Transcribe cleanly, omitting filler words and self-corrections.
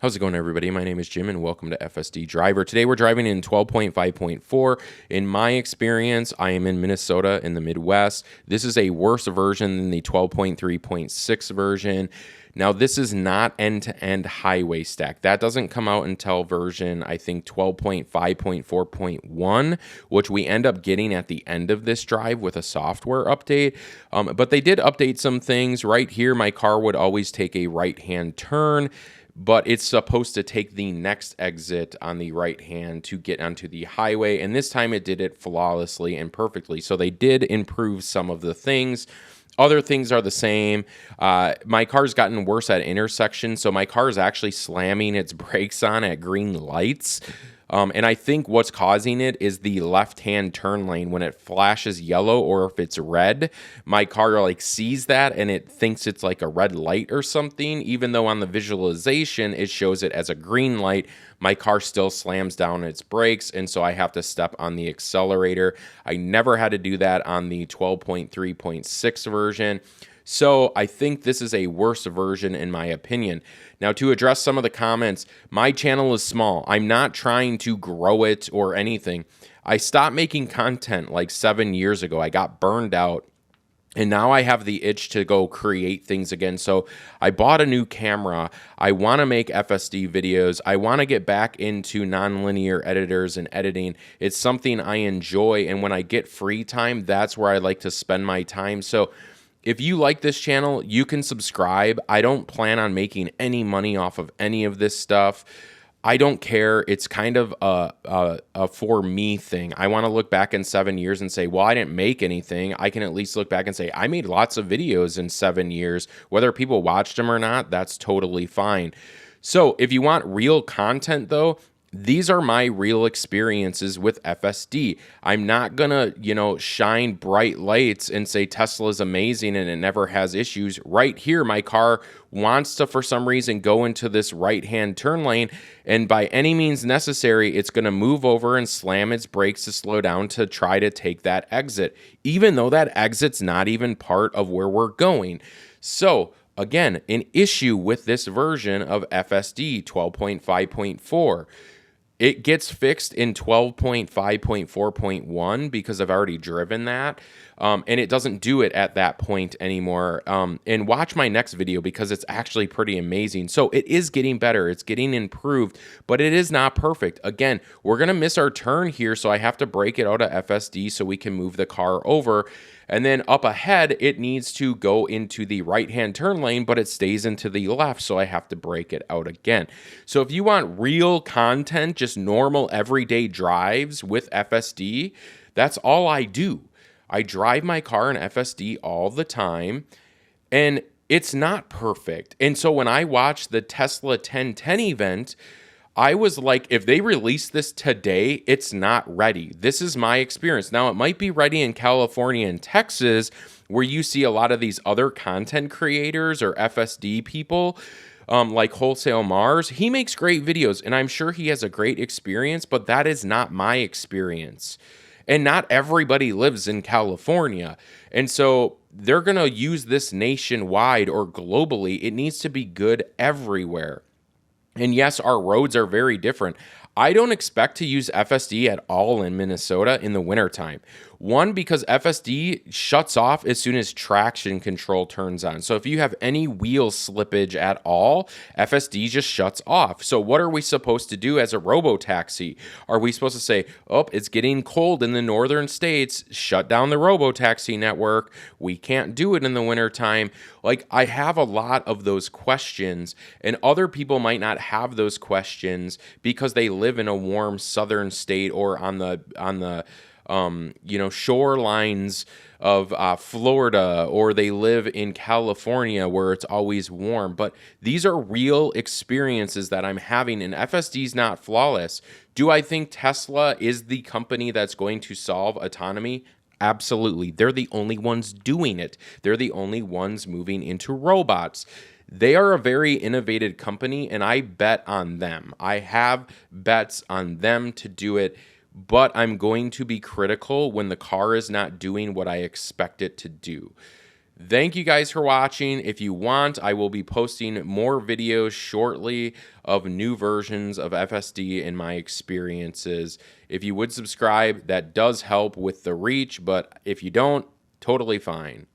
How's it going, everybody? My name is Jim, and welcome to FSD Driver. Today, we're driving in 12.5.4. In my experience, I am in Minnesota in the Midwest. This is a worse version than the 12.3.6 version. Now, this is not end-to-end highway stack. That doesn't come out until version, I think, 12.5.4.1, which we end up getting at the end of this drive with a software update. But they did update some things. Right here, my car would always take a right-hand turn, but it's supposed to take the next exit on the right hand to get onto the highway. And this time it did it flawlessly and perfectly. So they did improve some of the things. Other things are the same. My car's gotten worse at intersections. So my car is actually slamming its brakes on at green lights. And I think what's causing it is the left-hand turn lane. When it flashes yellow or if it's red, my car like sees that and it thinks it's like a red light or something, even though on the visualization it shows it as a green light. My car still slams down its brakes, and so I have to step on the accelerator. I never had to do that on the 12.3.6 version. So I think this is a worse version in my opinion. Now, to address some of the comments, my channel is small. I'm not trying to grow it or anything. I stopped making content like 7 years ago. I got burned out. And now I have the itch to go create things again. So I bought a new camera. I want to make FSD videos. I want to get back into nonlinear editors and editing. It's something I enjoy. And when I get free time, that's where I like to spend my time. So if you like this channel, you can subscribe. I don't plan on making any money off of any of this stuff. I don't care. It's kind of a for me thing. I want to look back in 7 years and say, well, I didn't make anything. I can at least look back and say, I made lots of videos in 7 years. Whether people watched them or not, that's totally fine. So if you want real content, though, these are my real experiences with FSD. I'm not gonna, shine bright lights and say Tesla's amazing and it never has issues. Right here, my car wants to, for some reason, go into this right-hand turn lane, and by any means necessary, it's gonna move over and slam its brakes to slow down to try to take that exit, even though that exit's not even part of where we're going. So, again, an issue with this version of FSD 12.5.4. It gets fixed in 12.5.4.1 because I've already driven that, and it doesn't do it at that point anymore. And watch my next video because it's actually pretty amazing. So it is getting better. It's getting improved, but it is not perfect. Again, we're going to miss our turn here, so I have to break it out of FSD so we can move the car over. And then up ahead, it needs to go into the right-hand turn lane, but it stays into the left, so I have to break it out again. So if you want real content, just normal everyday drives with FSD, that's all I do. I drive my car in FSD all the time, and it's not perfect. And so when I watched the Tesla 1010 event, I was like, if they release this today, it's not ready. This is my experience. Now, it might be ready in California and Texas, where you see a lot of these other content creators or FSD people, like Wholesale Mars. He makes great videos, and I'm sure he has a great experience, but that is not my experience. And not everybody lives in California. And so they're going to use this nationwide or globally. It needs to be good everywhere. And yes, our roads are very different. I don't expect to use FSD at all in Minnesota in the wintertime. One, because FSD shuts off as soon as traction control turns on. So if you have any wheel slippage at all, FSD just shuts off. So what are we supposed to do as a robo-taxi? Are we supposed to say, oh, it's getting cold in the northern states, shut down the robo-taxi network? We can't do it in the wintertime. Like, I have a lot of those questions, and other people might not have those questions because they live in a warm southern state or on the shorelines of Florida, or they live in California where it's always warm. But these are real experiences that I'm having, and FSD is not flawless. Do I think Tesla is the company that's going to solve autonomy? Absolutely. They're the only ones doing it. They're the only ones moving into robots. They are a very innovative company, and I bet on them. I have bets on them to do it, but I'm going to be critical when the car is not doing what I expect it to do. Thank you guys for watching. If you want, I will be posting more videos shortly of new versions of FSD and my experiences. If you would subscribe, that does help with the reach, but if you don't, totally fine.